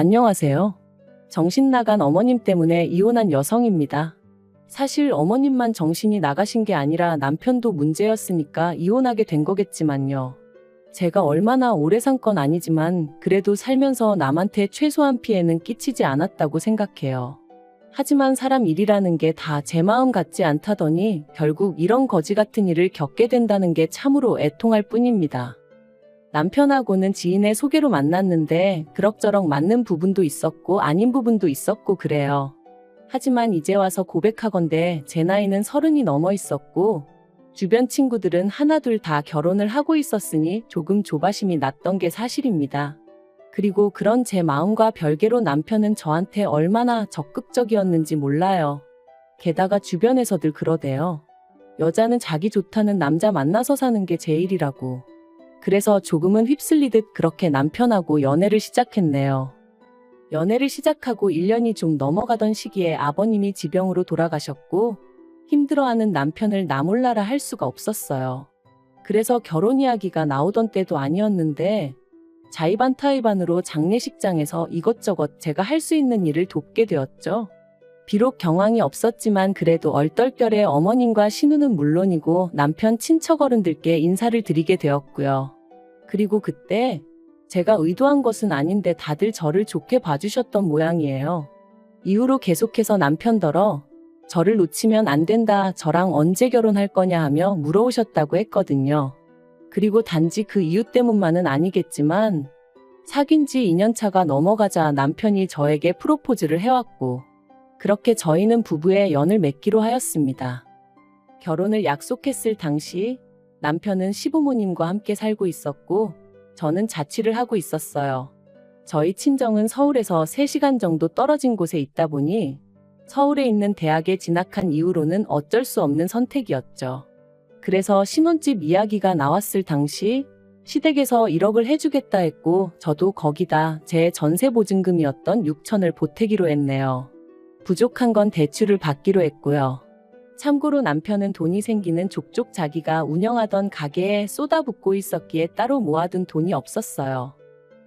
안녕하세요. 정신 나간 어머님 때문에 이혼한 여성입니다. 사실 어머님만 정신이 나가신 게 아니라 남편도 문제였으니까 이혼하게 된 거겠지만요. 제가 얼마나 오래 산 건 아니지만 그래도 살면서 남한테 최소한 피해는 끼치지 않았다고 생각해요. 하지만 사람 일이라는 게 다 제 마음 같지 않다더니 결국 이런 거지 같은 일을 겪게 된다는 게 참으로 애통할 뿐입니다. 남편하고는 지인의 소개로 만났는데 그럭저럭 맞는 부분도 있었고 아닌 부분도 있었고 그래요. 하지만 이제 와서 고백하건대 제 나이는 30이 넘어 있었고 주변 친구들은 하나둘 다 결혼을 하고 있었으니 조금 조바심이 났던 게 사실입니다. 그리고 그런 제 마음과 별개로 남편은 저한테 얼마나 적극적이었는지 몰라요. 게다가 주변에서들 그러대요. 여자는 자기 좋다는 남자 만나서 사는 게 제일이라고. 그래서 조금은 휩쓸리듯 그렇게 남편하고 연애를 시작했네요. 연애를 시작하고 1년이 좀 넘어가던 시기에 아버님이 지병으로 돌아가셨고 힘들어하는 남편을 나 몰라라 할 수가 없었어요. 그래서 결혼 이야기가 나오던 때도 아니었는데 자의반타의반으로 장례식장에서 이것저것 제가 할 수 있는 일을 돕게 되었죠. 비록 경황이 없었지만 그래도 얼떨결에 어머님과 신우는 물론이고 남편 친척 어른들께 인사를 드리게 되었고요. 그리고 그때 제가 의도한 것은 아닌데 다들 저를 좋게 봐주셨던 모양이에요. 이후로 계속해서 남편더러 저를 놓치면 안 된다, 저랑 언제 결혼할 거냐 하며 물어오셨다고 했거든요. 그리고 단지 그 이유 때문만은 아니겠지만 사귄 지 2년차가 넘어가자 남편이 저에게 프로포즈를 해왔고 그렇게 저희는 부부의 연을 맺기로 하였습니다. 결혼을 약속했을 당시 남편은 시부모님과 함께 살고 있었고 저는 자취를 하고 있었어요. 저희 친정은 서울에서 3시간 정도 떨어진 곳에 있다 보니 서울에 있는 대학에 진학한 이후로는 어쩔 수 없는 선택이었죠. 그래서 신혼집 이야기가 나왔을 당시 시댁에서 1억을 해주겠다 했고 저도 거기다 제 전세보증금이었던 6천을 보태기로 했네요. 부족한 건 대출을 받기로 했고요. 참고로 남편은 돈이 생기는 족족 자기가 운영하던 가게에 쏟아붓고 있었기에 따로 모아둔 돈이 없었어요.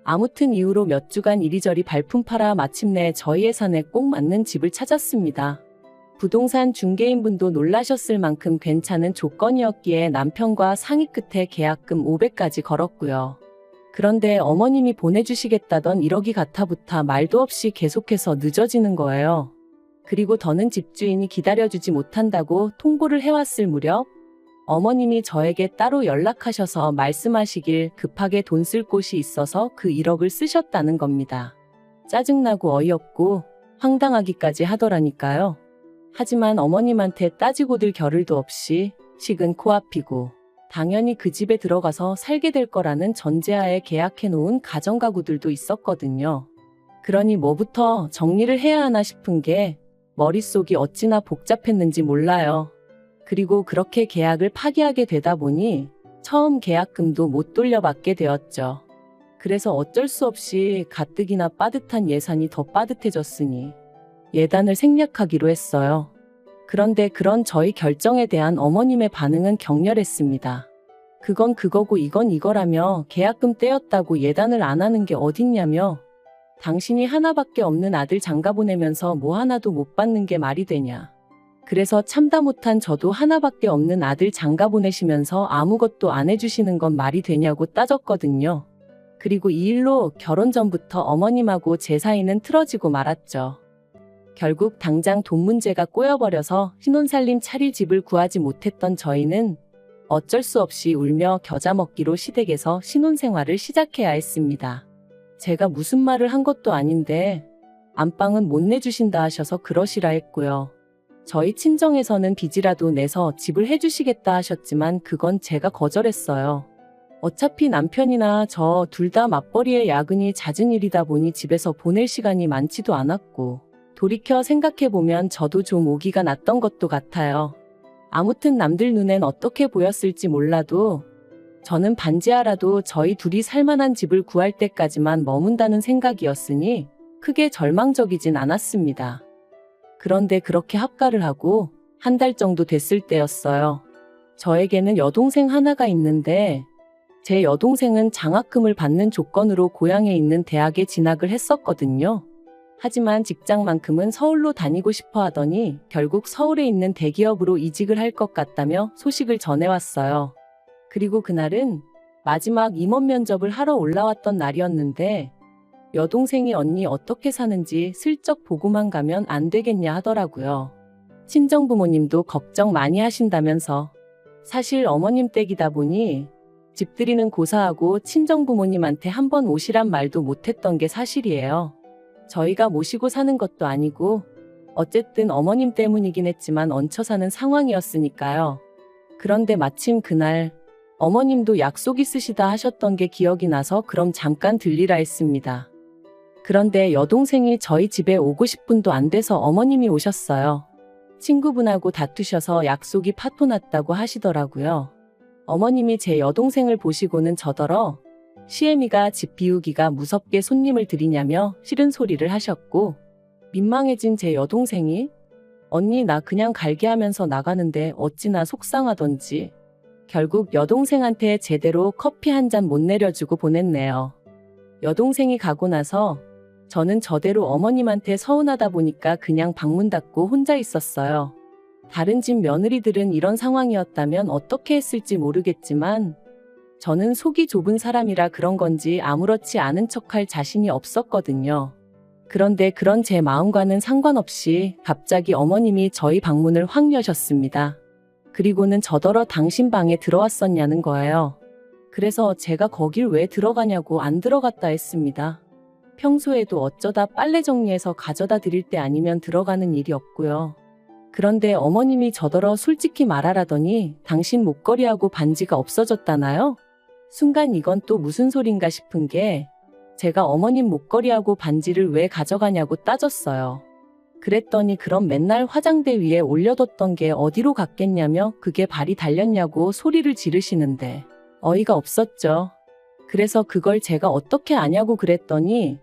아무튼 이후로 몇 주간 이리저리 발품 팔아 마침내 저희 예산에 꼭 맞는 집을 찾았습니다. 부동산 중개인분도 놀라셨을 만큼 괜찮은 조건이었기에 남편과 상의 끝에 계약금 500까지 걸었고요. 그런데 어머님이 보내주시겠다던 1억이 가타부타 말도 없이 계속해서 늦어지는 거예요. 그리고 더는 집주인이 기다려주지 못한다고 통보를 해왔을 무렵 어머님이 저에게 따로 연락하셔서 말씀하시길 급하게 돈 쓸 곳이 있어서 그 1억을 쓰셨다는 겁니다. 짜증나고 어이없고 황당하기까지 하더라니까요. 하지만 어머님한테 따지고들 겨를도 없이 식은 코앞이고 당연히 그 집에 들어가서 살게 될 거라는 전제하에 계약해놓은 가정가구들도 있었거든요. 그러니 뭐부터 정리를 해야 하나 싶은 게 머릿속이 어찌나 복잡했는지 몰라요. 그리고 그렇게 계약을 파기하게 되다 보니 처음 계약금도 못 돌려받게 되었죠. 그래서 어쩔 수 없이 가뜩이나 빠듯한 예산이 더 빠듯해졌으니 예단을 생략하기로 했어요. 그런데 그런 저희 결정에 대한 어머님의 반응은 격렬했습니다. 그건 그거고 이건 이거라며 계약금 떼었다고 예단을 안 하는 게 어딨냐며 당신이 하나밖에 없는 아들 장가 보내면서 뭐 하나도 못 받는 게 말이 되냐. 그래서 참다 못한 저도 하나밖에 없는 아들 장가 보내시면서 아무것도 안 해주시는 건 말이 되냐고 따졌거든요. 그리고 이 일로 결혼 전부터 어머님하고 제 사이는 틀어지고 말았죠. 결국 당장 돈 문제가 꼬여버려서 신혼살림 차릴 집을 구하지 못했던 저희는 어쩔 수 없이 울며 겨자 먹기로 시댁에서 신혼생활을 시작해야 했습니다. 제가 무슨 말을 한 것도 아닌데 안방은 못 내주신다 하셔서 그러시라 했고요. 저희 친정에서는 빚이라도 내서 집을 해주시겠다 하셨지만 그건 제가 거절했어요. 어차피 남편이나 저 둘 다 맞벌이에 야근이 잦은 일이다 보니 집에서 보낼 시간이 많지도 않았고 돌이켜 생각해보면 저도 좀 오기가 났던 것도 같아요. 아무튼 남들 눈엔 어떻게 보였을지 몰라도 저는 반지하라도 저희 둘이 살만한 집을 구할 때까지만 머문다는 생각이었으니 크게 절망적이진 않았습니다. 그런데 그렇게 합가를 하고 한 달 정도 됐을 때였어요. 저에게는 여동생 하나가 있는데 제 여동생은 장학금을 받는 조건으로 고향에 있는 대학에 진학을 했었거든요. 하지만 직장만큼은 서울로 다니고 싶어 하더니 결국 서울에 있는 대기업으로 이직을 할 것 같다며 소식을 전해왔어요. 그리고 그날은 마지막 임원 면접을 하러 올라왔던 날이었는데 여동생이 언니 어떻게 사는지 슬쩍 보고만 가면 안 되겠냐 하더라고요. 친정부모님도 걱정 많이 하신다면서. 사실 어머님 댁이다 보니 집들이는 고사하고 친정부모님한테 한번 오시란 말도 못했던 게 사실이에요. 저희가 모시고 사는 것도 아니고 어쨌든 어머님 때문이긴 했지만 얹혀 사는 상황이었으니까요. 그런데 마침 그날 어머님도 약속 있으시다 하셨던 게 기억이 나서 그럼 잠깐 들리라 했습니다. 그런데 여동생이 저희 집에 오고 10분도 안 돼서 어머님이 오셨어요. 친구분하고 다투셔서 약속이 파토났다고 하시더라고요. 어머님이 제 여동생을 보시고는 저더러 시애미가 집 비우기가 무섭게 손님을 들이냐며 싫은 소리를 하셨고 민망해진 제 여동생이 언니 나 그냥 갈게 하면서 나가는데 어찌나 속상하던지 결국 여동생한테 제대로 커피 한 잔 못 내려주고 보냈네요. 여동생이 가고 나서 저는 저대로 어머님한테 서운하다 보니까 그냥 방문 닫고 혼자 있었어요. 다른 집 며느리들은 이런 상황이었다면 어떻게 했을지 모르겠지만 저는 속이 좁은 사람이라 그런 건지 아무렇지 않은 척할 자신이 없었거든요. 그런데 그런 제 마음과는 상관없이 갑자기 어머님이 저희 방문을 확 여셨습니다. 그리고는 저더러 당신 방에 들어왔었냐는 거예요. 그래서 제가 거길 왜 들어가냐고 안 들어갔다 했습니다. 평소에도 어쩌다 빨래 정리해서 가져다 드릴 때 아니면 들어가는 일이 없고요. 그런데 어머님이 저더러 솔직히 말하라더니 당신 목걸이하고 반지가 없어졌다나요? 순간 이건 또 무슨 소린가 싶은 게 제가 어머님 목걸이하고 반지를 왜 가져가냐고 따졌어요. 그랬더니 그럼 맨날 화장대 위에 올려뒀던 게 어디로 갔겠냐며 그게 발이 달렸냐고 소리를 지르시는데 어이가 없었죠. 그래서 그걸 제가 어떻게 아냐고 그랬더니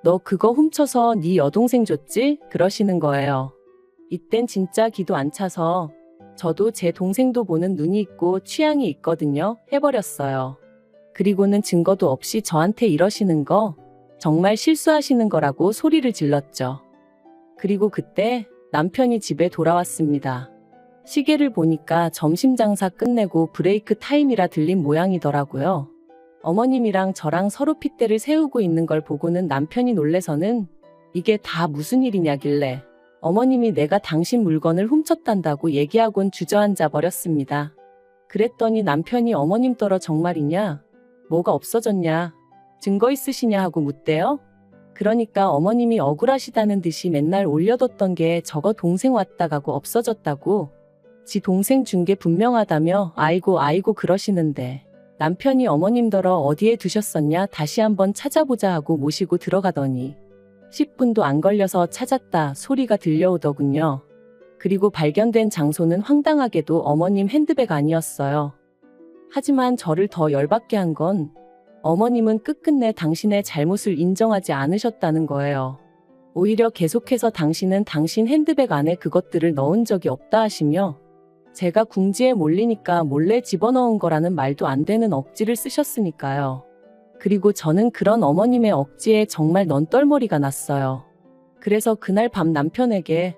너 그거 훔쳐서 네 여동생 줬지? 그러시는 거예요. 이땐 진짜 기도 안 차서 저도 제 동생도 보는 눈이 있고 취향이 있거든요. 해버렸어요. 그리고는 증거도 없이 저한테 이러시는 거 정말 실수하시는 거라고 소리를 질렀죠. 그리고 그때 남편이 집에 돌아왔습니다. 시계를 보니까 점심 장사 끝내고 브레이크 타임이라 들린 모양이더라고요. 어머님이랑 저랑 서로 핏대를 세우고 있는 걸 보고는 남편이 놀래서는 이게 다 무슨 일이냐길래 어머님이 내가 당신 물건을 훔쳤단다고 얘기하곤 주저앉아 버렸습니다. 그랬더니 남편이 어머님 떨어 정말이냐? 뭐가 없어졌냐? 증거 있으시냐 하고 묻대요. 그러니까 어머님이 억울하시다는 듯이 맨날 올려뒀던 게 저거 동생 왔다 가고 없어졌다고 지 동생 준 게 분명하다며 아이고 그러시는데 남편이 어머님더러 어디에 두셨었냐 다시 한번 찾아보자 하고 모시고 들어가더니 10분도 안 걸려서 찾았다 소리가 들려오더군요. 그리고 발견된 장소는 황당하게도 어머님 핸드백 아니었어요. 하지만 저를 더 열받게 한 건 어머님은 끝끝내 당신의 잘못을 인정하지 않으셨다는 거예요. 오히려 계속해서 당신은 당신 핸드백 안에 그것들을 넣은 적이 없다 하시며 제가 궁지에 몰리니까 몰래 집어넣은 거라는 말도 안 되는 억지를 쓰셨으니까요. 그리고 저는 그런 어머님의 억지에 정말 넌떨머리가 났어요. 그래서 그날 밤 남편에게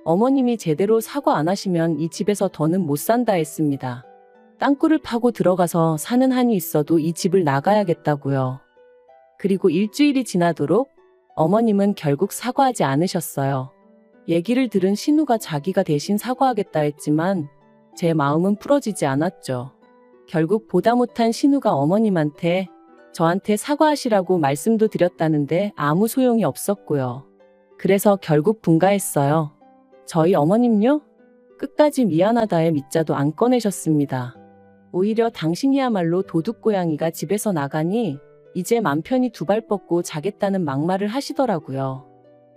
어머님이 제대로 사과 안 하시면 이 집에서 더는 못 산다 했습니다. 땅굴을 파고 들어가서 사는 한이 있어도 이 집을 나가야겠다고요. 그리고 일주일이 지나도록 어머님은 결국 사과하지 않으셨어요. 얘기를 들은 신우가 자기가 대신 사과하겠다 했지만 제 마음은 풀어지지 않았죠. 결국 보다 못한 신우가 어머님한테 저한테 사과하시라고 말씀도 드렸다는데 아무 소용이 없었고요. 그래서 결국 분가했어요. 저희 어머님요? 끝까지 미안하다의 밑자도 안 꺼내셨습니다. 오히려 당신이야말로 도둑고양이가 집에서 나가니 이제 맘 편히 두 발 뻗고 자겠다는 막말을 하시더라고요.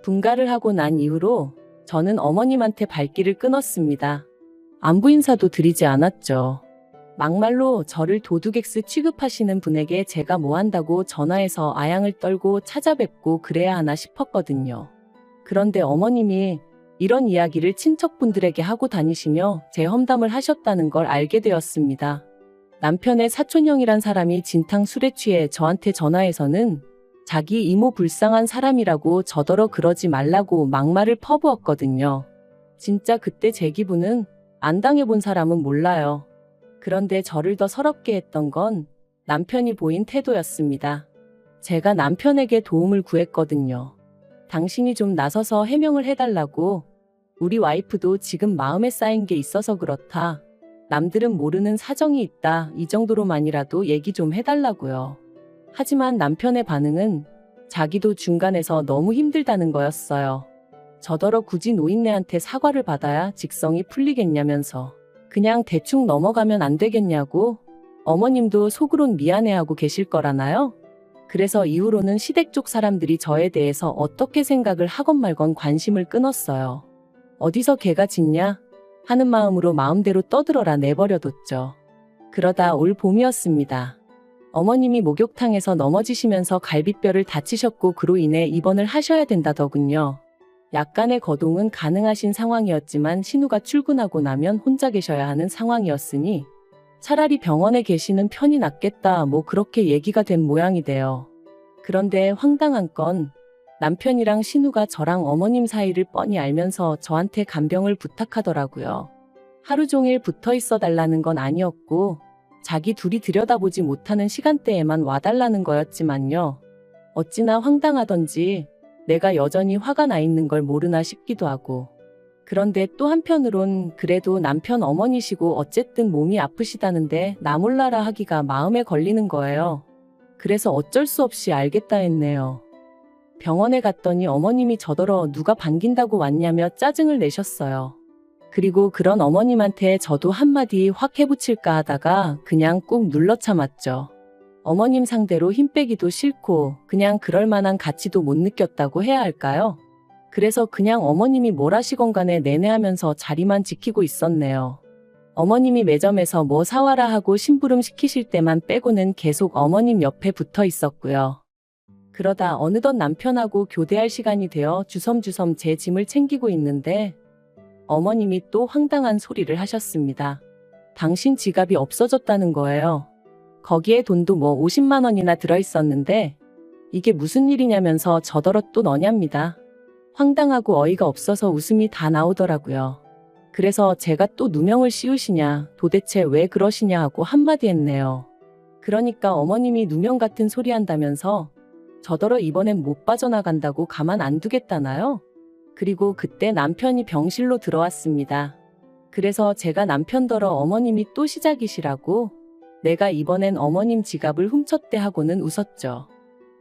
분가를 하고 난 이후로 저는 어머님한테 발길을 끊었습니다. 안부 인사도 드리지 않았죠. 막말로 저를 도둑엑스 취급하시는 분에게 제가 뭐 한다고 전화해서 아양을 떨고 찾아뵙고 그래야 하나 싶었거든요. 그런데 어머님이 이런 이야기를 친척분들에게 하고 다니시며 제 험담을 하셨다는 걸 알게 되었습니다. 남편의 사촌형이란 사람이 진탕 술에 취해 저한테 전화해서는 자기 이모 불쌍한 사람이라고 저더러 그러지 말라고 막말을 퍼부었거든요. 진짜 그때 제 기분은 안 당해본 사람은 몰라요. 그런데 저를 더 서럽게 했던 건 남편이 보인 태도였습니다. 제가 남편에게 도움을 구했거든요. 당신이 좀 나서서 해명을 해달라고. 우리 와이프도 지금 마음에 쌓인 게 있어서 그렇다. 남들은 모르는 사정이 있다. 이 정도로만이라도 얘기 좀 해달라고요. 하지만 남편의 반응은 자기도 중간에서 너무 힘들다는 거였어요. 저더러 굳이 노인네한테 사과를 받아야 직성이 풀리겠냐면서 그냥 대충 넘어가면 안 되겠냐고. 어머님도 속으론 미안해하고 계실 거라나요? 그래서 이후로는 시댁 쪽 사람들이 저에 대해서 어떻게 생각을 하건 말건 관심을 끊었어요. 어디서 개가 짖냐 하는 마음으로 마음대로 떠들어라 내버려뒀죠. 그러다 올 봄이었습니다. 어머님이 목욕탕에서 넘어지시면서 갈비뼈를 다치셨고 그로 인해 입원을 하셔야 된다더군요. 약간의 거동은 가능하신 상황이었지만 신우가 출근하고 나면 혼자 계셔야 하는 상황이었으니 차라리 병원에 계시는 편이 낫겠다 뭐 그렇게 얘기가 된 모양이 돼요. 그런데 황당한 건 남편이랑 신우가 저랑 어머님 사이를 뻔히 알면서 저한테 간병을 부탁하더라고요. 하루 종일 붙어 있어 달라는 건 아니었고 자기 둘이 들여다보지 못하는 시간대에만 와달라는 거였지만요. 어찌나 황당하던지 내가 여전히 화가 나 있는 걸 모르나 싶기도 하고. 그런데 또 한편으론 그래도 남편 어머니시고 어쨌든 몸이 아프시다는데 나 몰라라 하기가 마음에 걸리는 거예요. 그래서 어쩔 수 없이 알겠다 했네요. 병원에 갔더니 어머님이 저더러 누가 반긴다고 왔냐며 짜증을 내셨어요. 그리고 그런 어머님한테 저도 한마디 확 해붙일까 하다가 그냥 꾹 눌러 참았죠. 어머님 상대로 힘 빼기도 싫고 그냥 그럴 만한 가치도 못 느꼈다고 해야 할까요? 그래서 그냥 어머님이 뭘 하시건 간에 내내 하면서 자리만 지키고 있었네요. 어머님이 매점에서 뭐 사와라 하고 심부름 시키실 때만 빼고는 계속 어머님 옆에 붙어 있었고요. 그러다 어느덧 남편하고 교대할 시간이 되어 주섬주섬 제 짐을 챙기고 있는데 어머님이 또 황당한 소리를 하셨습니다. 당신 지갑이 없어졌다는 거예요. 거기에 돈도 뭐 50만 원이나 들어있었는데 이게 무슨 일이냐면서 저더러 또 너냐입니다. 황당하고 어이가 없어서 웃음이 다 나오더라고요. 그래서 제가 또 누명을 씌우시냐, 도대체 왜 그러시냐 하고 한마디 했네요. 그러니까 어머님이 누명 같은 소리 한다면서 저더러 이번엔 못 빠져나간다고 가만 안 두겠다나요? 그리고 그때 남편이 병실로 들어왔습니다. 그래서 제가 남편더러 어머님이 또 시작이시라고 내가 이번엔 어머님 지갑을 훔쳤대 하고는 웃었죠.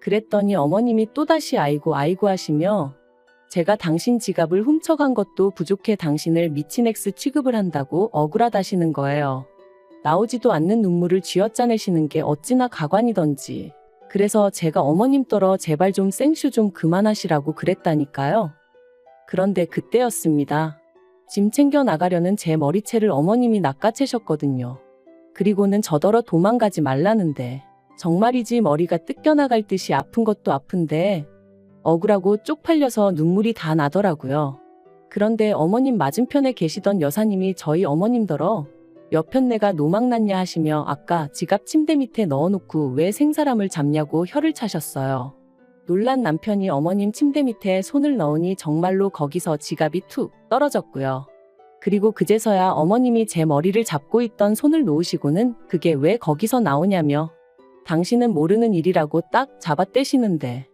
그랬더니 어머님이 또다시 아이고 아이고 하시며 제가 당신 지갑을 훔쳐간 것도 부족해 당신을 미친 X 취급을 한다고 억울하다시는 거예요. 나오지도 않는 눈물을 쥐어짜내시는 게 어찌나 가관이던지. 그래서 제가 어머님더러 제발 좀 생쇼 좀 그만하시라고 그랬다니까요. 그런데 그때였습니다. 짐 챙겨 나가려는 제 머리채를 어머님이 낚아채셨거든요. 그리고는 저더러 도망가지 말라는데 정말이지 머리가 뜯겨나갈 듯이 아픈 것도 아픈데 억울하고 쪽팔려서 눈물이 다 나더라고요. 그런데 어머님 맞은편에 계시던 여사님이 저희 어머님더러 몇 편 내가 노망났냐 하시며 아까 지갑 침대 밑에 넣어놓고 왜 생사람을 잡냐고 혀를 차셨어요. 놀란 남편이 어머님 침대 밑에 손을 넣으니 정말로 거기서 지갑이 툭 떨어졌고요. 그리고 그제서야 어머님이 제 머리를 잡고 있던 손을 놓으시고는 그게 왜 거기서 나오냐며 당신은 모르는 일이라고 딱 잡아떼시는데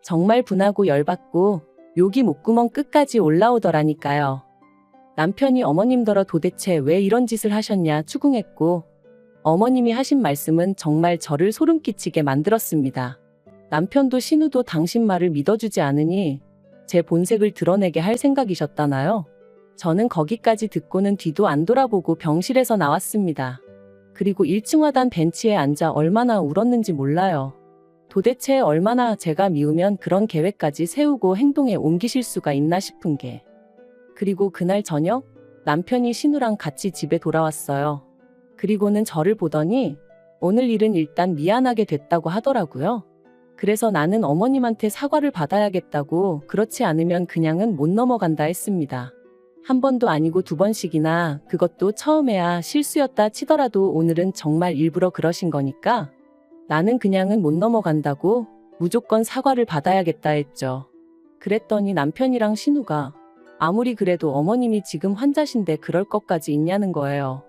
정말 분하고 열받고 욕이 목구멍 끝까지 올라오더라니까요. 남편이 어머님더러 도대체 왜 이런 짓을 하셨냐 추궁했고 어머님이 하신 말씀은 정말 저를 소름 끼치게 만들었습니다. 남편도 신우도 당신 말을 믿어주지 않으니 제 본색을 드러내게 할 생각이셨다나요? 저는 거기까지 듣고는 뒤도 안 돌아보고 병실에서 나왔습니다. 그리고 1층 하단 벤치에 앉아 얼마나 울었는지 몰라요. 도대체 얼마나 제가 미우면 그런 계획까지 세우고 행동에 옮기실 수가 있나 싶은 게. 그리고 그날 저녁 남편이 신우랑 같이 집에 돌아왔어요. 그리고는 저를 보더니 오늘 일은 일단 미안하게 됐다고 하더라고요. 그래서 나는 어머님한테 사과를 받아야겠다고 그렇지 않으면 그냥은 못 넘어간다 했습니다. 한 번도 아니고 두 번씩이나, 그것도 처음에야 실수였다 치더라도 오늘은 정말 일부러 그러신 거니까 나는 그냥은 못 넘어간다고 무조건 사과를 받아야겠다 했죠. 그랬더니 남편이랑 신우가 아무리 그래도 어머님이 지금 환자신데 그럴 것까지 있냐는 거예요.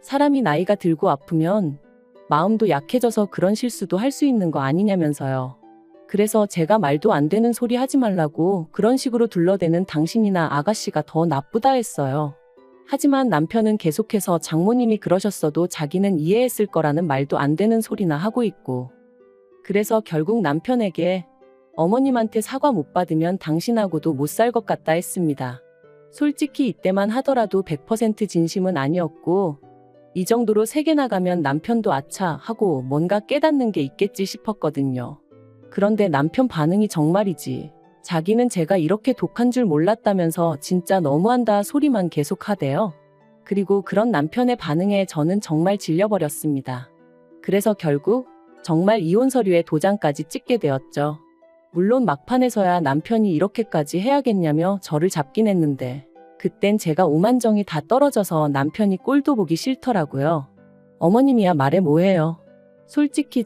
사람이 나이가 들고 아프면 마음도 약해져서 그런 실수도 할 수 있는 거 아니냐면서요. 그래서 제가 말도 안 되는 소리 하지 말라고 그런 식으로 둘러대는 당신이나 아가씨가 더 나쁘다 했어요. 하지만 남편은 계속해서 장모님이 그러셨어도 자기는 이해했을 거라는 말도 안 되는 소리나 하고 있고, 그래서 결국 남편에게 어머님한테 사과 못 받으면 당신하고도 못 살 것 같다 했습니다. 솔직히 이때만 하더라도 100% 진심은 아니었고, 이 정도로 세게 나가면 남편도 아차 하고 뭔가 깨닫는 게 있겠지 싶었거든요. 그런데 남편 반응이 정말이지. 자기는 제가 이렇게 독한 줄 몰랐다면서 진짜 너무한다 소리만 계속 하대요. 그리고 그런 남편의 반응에 저는 정말 질려버렸습니다. 그래서 결국 정말 이혼 서류에 도장까지 찍게 되었죠. 물론 막판에서야 남편이 이렇게까지 해야겠냐며 저를 잡긴 했는데, 그땐 제가 오만정이 다 떨어져서 남편이 꼴도 보기 싫더라고요. 어머님이야 말해 뭐해요. 솔직히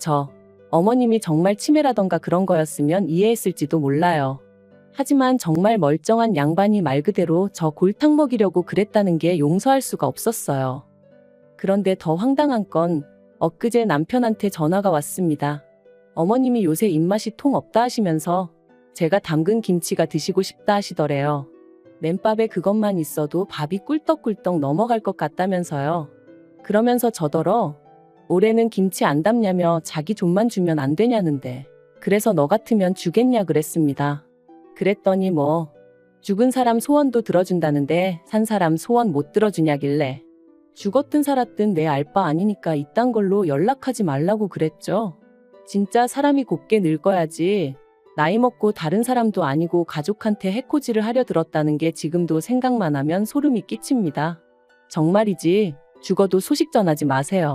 어머님이 정말 치매라던가 그런 거였으면 이해했을지도 몰라요. 하지만 정말 멀쩡한 양반이 말 그대로 저 골탕 먹이려고 그랬다는 게 용서할 수가 없었어요. 그런데 더 황당한 건 엊그제 남편한테 전화가 왔습니다. 어머님이 요새 입맛이 통 없다 하시면서 제가 담근 김치가 드시고 싶다 하시더래요. 맨밥에 그것만 있어도 밥이 꿀떡꿀떡 넘어갈 것 같다면서요. 그러면서 저더러 올해는 김치 안 담냐며 자기 좀만 주면 안 되냐는데, 그래서 너 같으면 주겠냐 그랬습니다. 그랬더니 죽은 사람 소원도 들어준다는데 산 사람 소원 못 들어주냐길래 죽었든 살았든 내 알 바 아니니까 이딴 걸로 연락하지 말라고 그랬죠. 진짜 사람이 곱게 늙어야지 나이 먹고 다른 사람도 아니고 가족한테 해코지를 하려 들었다는 게 지금도 생각만 하면 소름이 끼칩니다. 정말이지 죽어도 소식 전하지 마세요.